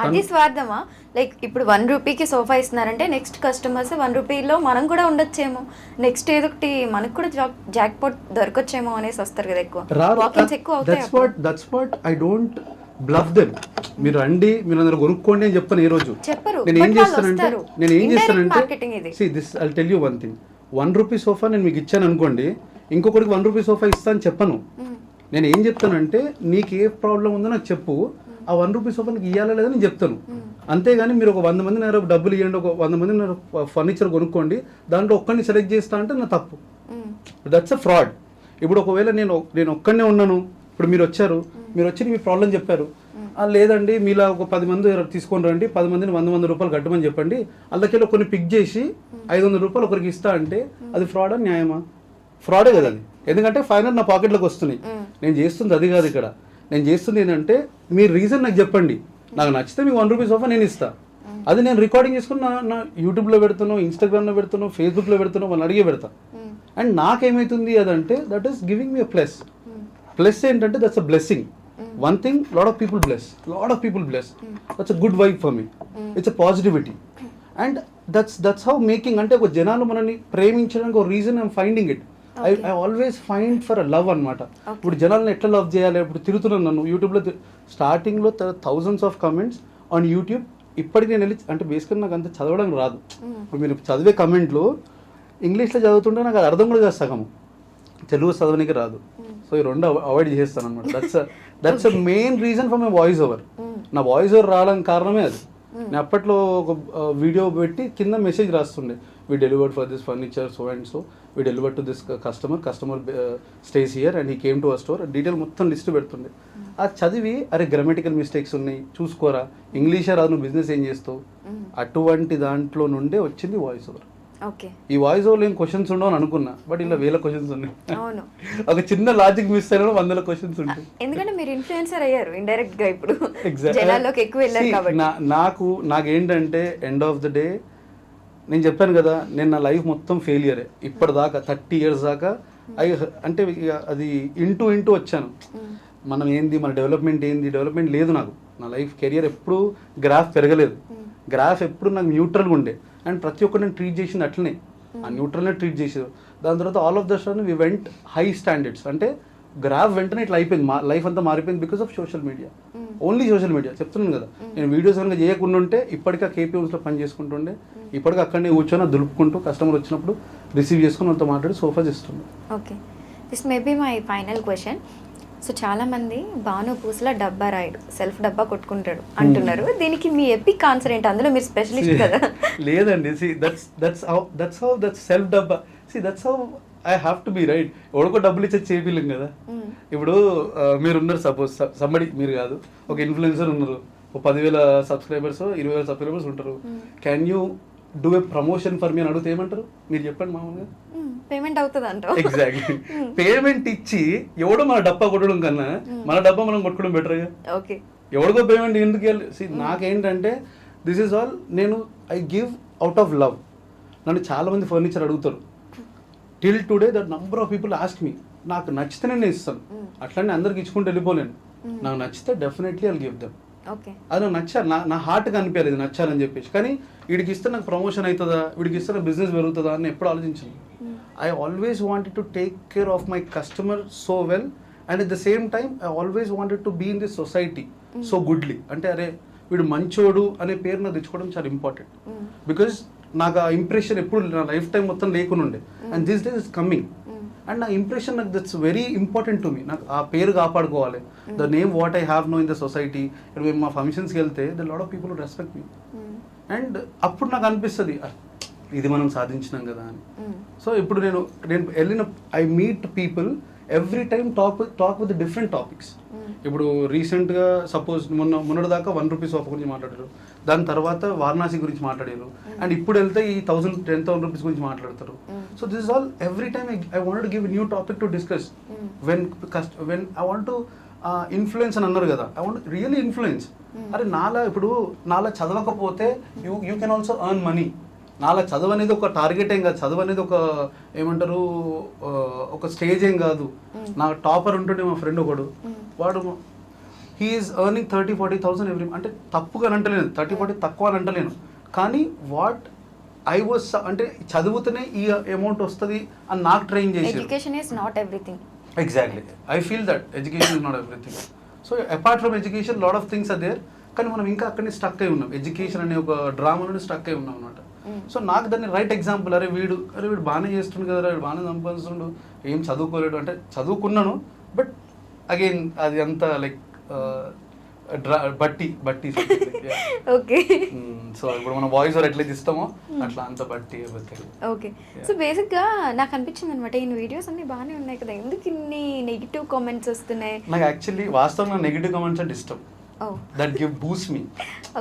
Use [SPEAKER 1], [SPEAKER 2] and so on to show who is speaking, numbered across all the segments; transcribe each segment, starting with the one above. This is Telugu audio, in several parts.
[SPEAKER 1] అది స్వార్థమా? లైక్ ఇప్పుడు 1 రూపీకి సోఫా ఇస్తున్నారంటే నెక్స్ట్ కస్టమర్స్ 1 రూపీలో మనం కూడా ఉండొచ్చేమో, నెక్స్ట్ ఏదో ఒకటి మనకు కూడా జాక్ పాట్ దొరకొచ్చేమో అనేసి వస్తారు కదా ఎక్కువ. వాకింగ్స్ ఎక్కువ అవుతాయి.
[SPEAKER 2] That's what I don't bluff them. మీరు రండి, మీరు అందరూ కొనుక్కోండి అని చెప్పను ఏ రోజు.
[SPEAKER 1] చెప్పరు.
[SPEAKER 2] నేను ఏం చేస్తానంటే see this I tell you one thing. 1 rupee sofa నేను మీకు ఇచ్చాను అనుకోండి, ఇంకొకరికి 1 రూపీ సోఫా ఇస్తా అని చెప్పను. నేను ఏం చెప్తానంటే నీకు ఏ ప్రాబ్లం ఉందో నాకు చెప్పు, ఆ 1 రూపీ సోఫా నీకు ఇవ్వాలా లేదా నేను చెప్తాను. అంతేగాని మీరు ఒక 100 మంది డబ్బులు ఇవ్వండి, ఒక 100 మంది ఫర్నిచర్ కొనుక్కోండి, దాంట్లో ఒక్కడిని సెలెక్ట్ చేస్తా అంటే నా తప్పు. That's a fraud. ఇప్పుడు ఒకవేళ నేను ఒక్కడనే ఉన్నాను, ఇప్పుడు మీరు వచ్చి మీ ప్రాబ్లం చెప్పారు, లేదండి మీలా ఒక 10 మంది తీసుకొని రండి, 10 మందిని 100 రూపాయలు కట్టమని చెప్పండి, అందుకెళ్ళి కొన్ని పిక్ చేసి 500 రూపాయలు ఒకరికి ఇస్తా అంటే అది ఫ్రాడా న్యాయమా? ఫ్రాడే కదా అది. ఎందుకంటే ఫైనల్ నా పాకెట్లోకి వస్తున్నాయి. నేను చేస్తుంది అది కాదు. ఇక్కడ నేను చేస్తుంది ఏంటంటే మీరు రీజన్ నాకు చెప్పండి, నాకు నచ్చితే మీకు 1 రూపీ సోఫా నేను ఇస్తా. అది నేను రికార్డింగ్ చేసుకుని నా యూట్యూబ్లో పెడుతున్నాను, ఇన్స్టాగ్రామ్లో పెడుతున్నాను, ఫేస్బుక్లో పెడుతున్నాను, వాళ్ళని అడిగే పెడతా. అండ్ నాకేమవుతుంది అదంటే that is giving me a plus ఏంటంటే that's a blessing. One thing, lot of people bless. That's a good vibe for me. It's a positivity. And that's how making, అంటే ఒక జనాలు మనల్ని ప్రేమించడానికి ఒక reason I'm finding it. I always find for a love అనమాట. ఇప్పుడు జనాలను ఎట్లా లవ్ చేయాలి, ఇప్పుడు తిరుగుతున్నాను నన్ను యూట్యూబ్లో, స్టార్టింగ్లో thousands of comments on YouTube. ఇప్పటికి నేను వెళ్ళి అంటే బేసిక్గా నాకు అంత చదవడం రాదు. ఇప్పుడు మీరు చదివే కమెంట్లు ఇంగ్లీష్లో చదువుతుంటే నాకు అది అర్థం కూడా కాదు, సగం తెలుగు చదవడానికి రాదు. సో ఈ రెండు అవాయిడ్ చేస్తాను అనమాట. That's a main reason for my voice over. నా వాయిస్ ఓవర్ రావడానికి కారణమే అది. నేను అప్పట్లో ఒక వీడియో పెట్టి కింద మెసేజ్ రాస్తుండే, we delivered for this furniture so and so, we delivered to this customer stays here and he came to our store, detail మొత్తం లిస్ట్ పెడుతుండే. అది చదివి అరే గ్రామటికల్ మిస్టేక్స్ ఉన్నాయి చూసుకోరా, ఇంగ్లీషే రాదు, నువ్వు బిజినెస్ ఏం చేస్తావు, అటువంటి దాంట్లో నుండే వచ్చింది వాయిస్ ఓవర్. ఈ వాయిస్ ఓవర్ ఏం క్వశ్చన్స్ ఉండవు అని అనుకున్నా, బట్ ఇలా 1000 క్వశ్చన్స్ ఉన్నాయి. ఒక చిన్న లాజిక్ మిస్ అయినా 100 క్వశ్చన్స్ ఉంటాయి.
[SPEAKER 1] ఎందుకంటే మీరు ఇన్ఫ్లుయెన్సర్ అయ్యారు ఇండైరెక్ట్ గా, ఇప్పుడు జనాల్లోకి ఎక్కువ వెళ్ళారు కాబట్టి. నాకేంటంటే ఎండ్ ఆఫ్ ద డే నేను చెప్పాను కదా, నేను నా లైఫ్ మొత్తం ఫెయిలియరే ఇప్పటిదాకా. 30 years దాకా అంటే అది ఇంటూ వచ్చాను. మనం ఏంది, మన డెవలప్మెంట్ లేదు నాకు. నా లైఫ్ కెరియర్ ఎప్పుడు గ్రాఫ్ పెరగలేదు, గ్రాఫ్ ఎప్పుడు నాకు న్యూట్రల్గా ఉండే. అండ్ ప్రతి ఒక్కరు నేను ట్రీట్ చేసింది అట్లనే, ఆ న్యూట్రల్నే ట్రీట్ చేసేది. దాని తర్వాత all of the sudden we went high standards. అంటే గ్రాఫ్ వెంటనే ఇట్లా అయిపోయింది, మా లైఫ్ అంతా మారిపోయింది because of social media. Only social media చెప్తున్నాను కదా. నేను వీడియోస్ కనుక చేయకుండా ఉంటే ఇప్పటికే కేపీఎంస్లో పని చేసుకుంటుండే, ఇప్పటికీ అక్కడనే కూర్చొని దులుపుకుంటూ కస్టమర్ వచ్చినప్పుడు రిసీవ్ చేసుకుని వాళ్ళతో మాట్లాడి సోఫాస్ ఇస్తుండే. Okay, this may be my final question. So చాలా మంది భాను పూసల డబ్బా రాయుడు, సెల్ఫ్ డబ్బా కొట్టుకుంటాడు అంటున్నారు. దీనికి మీ ఎపిక్ ఆన్సర్ ఏంటి? అందులో మీరు స్పెషలిస్ట్ కదా.
[SPEAKER 2] లేదండి, దట్స్ హౌ సెల్ఫ్ డబ్బా. That's how I have to be right. ఎవరికో డబ్బులు ఇచ్చే చేపిలేం కదా. ఇప్పుడు మీరున్నారు, సపోజ్ సంబడి, మీరు కాదు, ఒక ఇన్ఫ్లుయెన్సర్ ఉన్నారు, ఒక 10,000 సబ్స్క్రైబర్స్ 20,000 సబ్స్క్రైబర్స్ ఉంటారు. Can you do a promotion for me అని అడిగితే ఏమంటారు? మీరు చెప్పండి మామూలుగా.
[SPEAKER 1] పేమెంట్ అవుతుంది అంట.
[SPEAKER 2] ఎగ్జాక్ట్లీ. పేమెంట్ ఇచ్చి ఎవడో మన డబ్బా కొట్టడం కన్నా మన డబ్బా మనం కొట్టుకోవడం బెటర్.
[SPEAKER 1] ఓకే,
[SPEAKER 2] ఎవడికో పేమెంట్ ఎందుకు వెళ్ళి. నాకేంటంటే దిస్ ఈజ్ ఆల్, నేను I give out of love. నన్ను చాలా మంది ఫర్నిచర్ అడుగుతారు. Till today that number of people ask me. నాకు నచ్చితేనే నేను ఇస్తాను, అట్లనే అందరికి ఇచ్చుకుంటూ వెళ్ళిపోలేను. నాకు నచ్చితే డెఫినెట్లీ ఐల్ గివ్ దెమ్. అది నాకు నచ్చాలి, నా హార్ట్కి అనిపించాలి ఇది నచ్చాలని చెప్పేసి. కానీ వీడికి ఇస్తే నాకు ప్రమోషన్ అవుతుందా, వీడికి ఇస్తే నాకు బిజినెస్ పెరుగుతుందా అని ఎప్పుడు ఆలోచించాను. I always wanted to take care of my customer so well, and at the same time I always wanted to be in this society so goodly. అంటే అరే వీడు మంచోడు అనే పేరు నాకు తెచ్చుకోవడం చాలా ఇంపార్టెంట్. బికాజ్ నాకు ఆ ఇంప్రెషన్ ఎప్పుడు నా లైఫ్ టైం మొత్తం లేకుండా ఉండే, and this days is coming. And నా ఇంప్రెషన్ నాకు that's very important to me. నాకు ఆ పేరు కాపాడుకోవాలి, the name what I have know in the society. మేము మా ఫంక్షన్స్కి వెళ్తే the lot of people respect me. And అప్పుడు నాకు అనిపిస్తుంది ఇది మనం సాధించినాం కదా అని. సో ఇప్పుడు నేను వెళ్ళిన I meet people every time talk with different topics. ఇప్పుడు రీసెంట్గా సపోజ్ మొన్నటి దాకా 1 రూపీ సోఫా గురించి మాట్లాడారు, దాని తర్వాత వారణాసి గురించి మాట్లాడారు, అండ్ ఇప్పుడు వెళ్తే ఈ 10,000 రూపీస్ గురించి మాట్లాడతారు. So this is all every time I want to give new topic to discuss. When I want to influence అని అన్నారు కదా, ఐ వాంట్ రియల్లీ ఇన్ఫ్లుయెన్స్. అరే నాలా చదవకపోతే you can also earn money. నాలా చదువు అనేది ఒక టార్గెట్ ఏం కాదు, చదువు అనేది ఒక ఏమంటారు ఒక స్టేజ్ ఏం కాదు. నా టాపర్ ఉంటుండే మా ఫ్రెండ్ ఒకడు, వాడు హీఈస్ ఎర్నింగ్ 30-40,000 ఎవ్రీ, అంటే తప్పుగా అని అంటలేను, 30-40 తక్కువ అని అంటలేను, కానీ వాట్ ఐ వాజ్ అంటే చదువుతూనే ఈ అమౌంట్ వస్తుంది అని నాకు ట్రైన్ చేసి.
[SPEAKER 3] Education is not everything.
[SPEAKER 2] Exactly, I feel that education is not everything. So apart from education lot of things are there, కానీ మనం ఇంకా అక్కడనే స్టక్ అయి ఉన్నాం, ఎడ్యుకేషన్ అనే ఒక డ్రామాలోనే స్టక్ అయి ఉన్నాం అనమాట. సో నాకు దాన్ని రైట్ ఎగ్జాంపుల్, అరే వీడు బాగానే చేస్తుండు కదా, వీడు బాగానే సంపాదిస్తుండు, ఏం చదువుకోలేడు అంటే చదువుకున్నాను, బట్ అగైన్ అది అంత లైక్ బట్టి
[SPEAKER 3] ఓకే.
[SPEAKER 2] సో ఇప్పుడు మనం వాయిస్ ఓవర్ ఎట్లయితే ఇస్తామో అట్లా అంత బట్టి.
[SPEAKER 3] ఓకే. సో బేసిక్గా నాకు అనిపించింది అనమాట, ఈ వీడియోస్ అన్ని బాగానే ఉన్నాయి కదా, ఎందుకు ఇన్ని నెగిటివ్ కామెంట్స్ వస్తున్నాయి?
[SPEAKER 2] నాకు యాక్చువల్లీ వాస్తవంగా నెగిటివ్ కామెంట్స్ అంటే ఇష్టం, that give Boost me.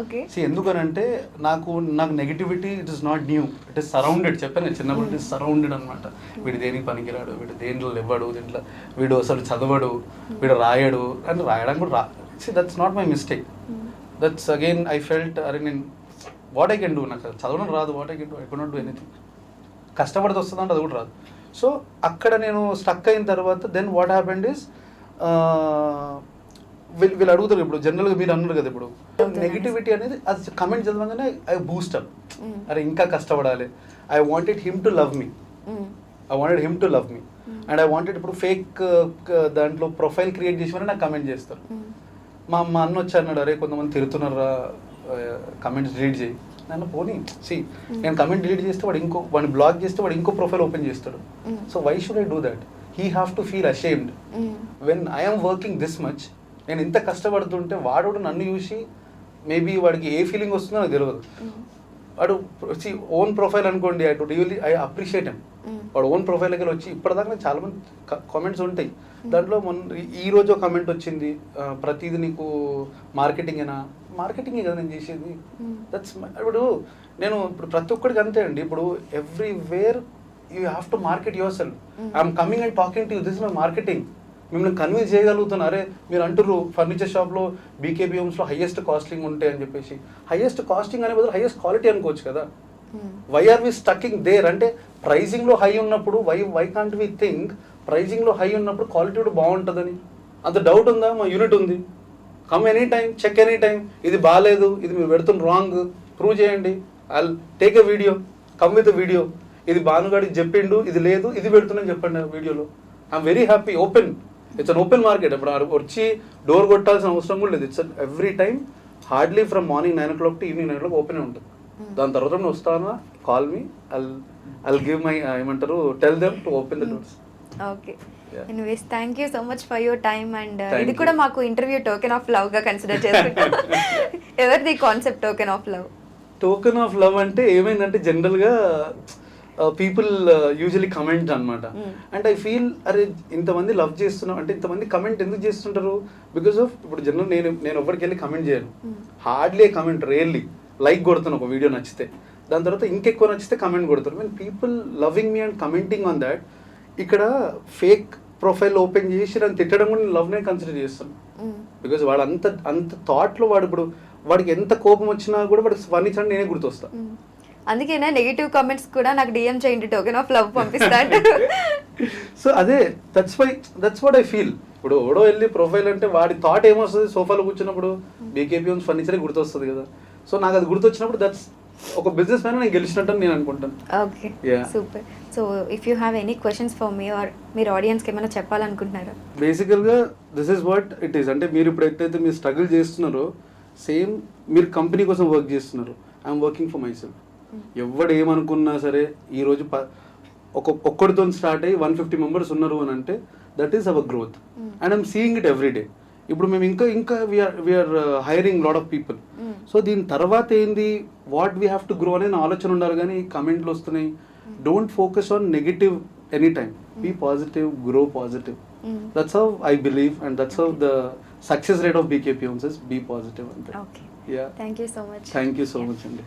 [SPEAKER 3] Okay.
[SPEAKER 2] So ఎందుకనంటే నాకు negativity it is not new, it is surrounded. చెప్పాను చిన్నప్పుడు, ఇట్ ఇస్ సరౌండెడ్ అనమాట. వీడు దేనికి పనికిరాడు, వీడు దేంట్లో ఇవ్వడు, దీంట్లో వీడు అసలు చదవడు, వీడు రాయడు అని రాయడం కూడా See, that's not my mistake. That's again I felt, అరే నేను వాట్ ఐ కెన్ డూ, నాకు చదవడం రాదు, what I can do, I can not do anything. కష్టపడితే వస్తుందంటే అది కూడా రాదు. సో అక్కడ నేను స్టక్ అయిన తర్వాత దెన్ వాట్ హ్యాపెండ్ ఇస్, వీళ్ళు అడుగుతారు ఇప్పుడు జనరల్గా, మీరు అన్నారు కదా ఇప్పుడు నెగిటివిటీ అనేది, అది కమెంట్ చదవగానే ఐ బూస్ట్ అప్, అరే ఇంకా కష్టపడాలి, I wanted him to love me, and I wanted ఇప్పుడు ఫేక్ దాంట్లో ప్రొఫైల్ క్రియేట్ చేసి నాకు కమెంట్ చేస్తారు. మా అన్న వచ్చి అన్నాడు, అరే కొంతమంది తిరుగుతున్నారా, కమెంట్స్ డిలీట్ చేయి. నన్ను పోనీ నేను కమెంట్ డిలీట్ చేస్తే వాడిని బ్లాక్ చేస్తే వాడు ఇంకో ప్రొఫైల్ ఓపెన్ చేస్తాడు. So why should I do that? He have to feel ashamed when I'm working this much. నేను ఇంత కష్టపడుతుంటే వాడు నన్ను చూసి మేబీ వాడికి ఏ ఫీలింగ్ వస్తుందో నాకు తెలియదు. వాడు ఓన్ ప్రొఫైల్ అనుకోండి, ఐ అప్రిషియేట్ హిమ్. వాడు ఓన్ ప్రొఫైల్ దగ్గర వచ్చి ఇప్పటిదాకా చాలా మంది కామెంట్స్ ఉంటాయి, దాంట్లో ఈ రోజు ఒక కమెంట్ వచ్చింది, ప్రతిదీ నీకు మార్కెటింగేనా? మార్కెటింగే కదా నేను చేసేది. దట్స్ ఇప్పుడు ప్రతి ఒక్కడికి అంతే అండి. ఇప్పుడు everywhere you have to market your self. I'm coming and talking to you, this my marketing. మిమ్మల్ని కన్విన్స్ చేయగలుగుతాను. అరే మీరు అంటారు ఫర్నిచర్ షాప్లో బీకేబీ హోమ్స్లో హైయెస్ట్ కాస్టింగ్ ఉంటాయి అని చెప్పేసి, హైయెస్ట్ కాస్టింగ్ అనే బదులు హైయెస్ట్ క్వాలిటీ అనుకోవచ్చు కదా. Why are we stucking there? అంటే ప్రైజింగ్లో హై ఉన్నప్పుడు వై కాంట్ వి థింక్ ప్రైజింగ్లో హై ఉన్నప్పుడు క్వాలిటీ కూడా బాగుంటుందని? అంత డౌట్ ఉందా? మా యూనిట్ ఉంది, come any time, check any time. ఇది బాగాలేదు, ఇది మీరు పెడుతున్న రాంగ్, ప్రూవ్ చేయండి, I take a video, come with video. ఇది భానుగాడికి చెప్పిండు, ఇది లేదు, ఇది పెడుతున్నాను చెప్పండి వీడియోలో. I'm very happy. Open, it's an open market. ఇప్పుడు వచ్చి డోర్ కొట్టాల్సిన అవసరం కూడా లేదు. It's every time hardly from morning 9 o'clock to evening 9 o'clock open ఉంటుంది. దాని తర్వాత నేను వస్తానా, call me, I'll give my ఏమంటారు, tell them to open the doors.
[SPEAKER 3] Okay. Anyways thank you so much for your time. And ఇది కూడా మాకు ఇంటర్వ్యూ టోకెన్ ఆఫ్ లవ్ గా కన్సిడర్ చేసుకుంటాం. ఎవరిది concept token of love?
[SPEAKER 2] Token of love అంటే ఏమైందంటే జనరల్గా పీపుల్ యూజువలీ కమెంట్ అనమాట. అండ్ ఐ ఫీల్ అరే ఇంతమంది లవ్ చేస్తున్నాం అంటే ఇంతమంది కమెంట్ ఎందుకు చేస్తుంటారు? బికాస్ ఆఫ్ ఇప్పుడు జనరల్ నేను ఎవరికి వెళ్ళి కమెంట్ చేయను, హార్డ్లీ కమెంట్, రియల్లీ లైక్ కొడుతాను ఒక వీడియో నచ్చితే, దాని తర్వాత ఇంకెక్కువ నచ్చితే కమెంట్ కొడతారు. Mean people loving me and commenting on that. ఇక్కడ ఫేక్ ప్రొఫైల్ ఓపెన్ చేసి నన్ను తిట్టడం కూడా నేను లవ్నే కన్సిడర్ చేస్తాను. బికాజ్ వాడు అంత థాట్లో వాడు ఇప్పుడు వాడికి ఎంత కోపం వచ్చినా కూడా వాడికి స్వర్ణించండి నేనే గుర్తొస్తా.
[SPEAKER 3] అందుకేనా నెగిటివ్ కామెంట్స్ కూడా నాకు డిఎం చేయండి, టోకెన్ ఆఫ్ లవ్ పంపిస్తాడు.
[SPEAKER 2] సో అదే దట్స్ వాట్ ఐ ఫీల్. ఇప్పుడు ఎవడో వెళ్ళి ప్రొఫైల్ అంటే వాడి థాట్ ఏమొస్తుంది, సోఫాలో కూర్చున్నప్పుడు బీకేపీ హోమ్స్ ఫర్నిచరే గుర్తొస్తుంది కదా. సో నాకు అది గుర్తొచ్చినప్పుడు దట్స్ ఒక బిజినెస్ మ్యాన్ నేను గెలిచినట్టు నేను అనుకుంటాను.
[SPEAKER 3] Okay, super. So if you have any questions for me or మీరు ఆడియన్స్కి ఏమైనా చెప్పాలనుకుంటున్నారా?
[SPEAKER 2] బేసికల్గా this is what it is. అంటే మీరు ఇప్పుడు ఎట్లయితే మీరు స్ట్రగుల్ చేస్తున్నారో సేమ్ మీరు కంపెనీ కోసం వర్క్ చేస్తున్నారు. I'm working for my self. ఎవడు ఏమనుకున్నా సరే ఈరోజు ఒక్కడితో స్టార్ట్ అయ్యి 150 members ఉన్నారు అని అంటే that is our growth and I'm seeing it every day. ఇప్పుడు మేము ఇంకా we are hiring lot of people. So దీని తర్వాత ఏంది, what we have to grow అనే ఆలోచన ఉండాలి. కానీ కమెంట్లు వస్తున్నాయి, don't focus on negative any time, be positive, grow positive. That's how I believe and that's how the success rate of BKP homes is be positive. అంతే.
[SPEAKER 3] Thank you so much.
[SPEAKER 2] Thank you so much అండి.